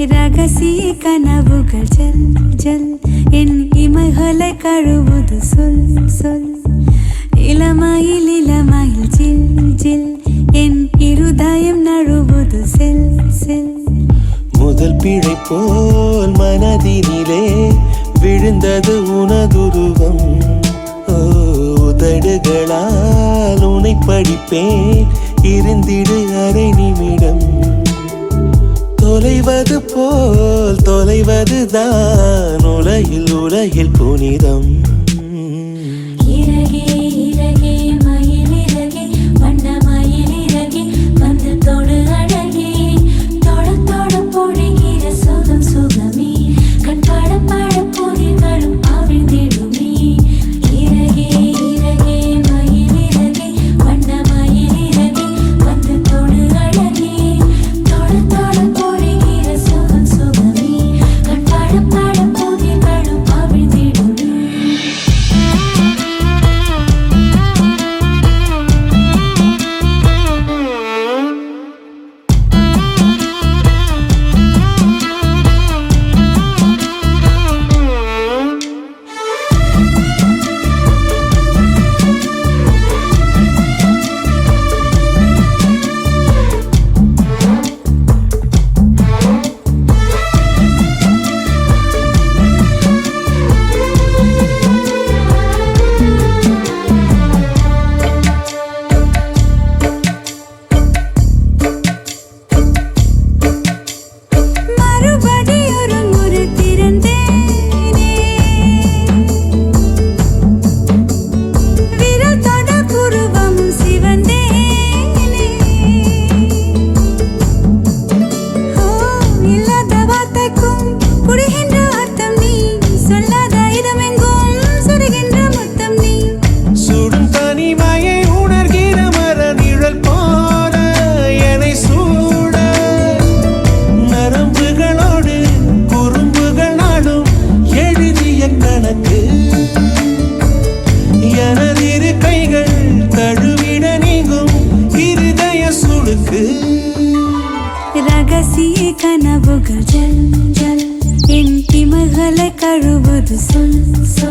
ரகசிய கனவுகள் ஜல் ஜல் என் இமைகளை கழுவுது சொல் சொல் இளமையில் இளமையில் ஜில் ஜில் என் இருதயம் நழுவுது செல் செல் முதல் பிழை போல் மனதினிலே விழுந்தது உனதுருவம் உதடுகளால் உனை படிப்பேன் இருந்திடு அரை நிமிடம் தொலைவது போல் தொலைவதுதான் உலகில் உலகில் புனிதம் ரகசிய கனவுகள் ஜல் ஜல் என் இமைகளை கழுவுது சொல் சொல்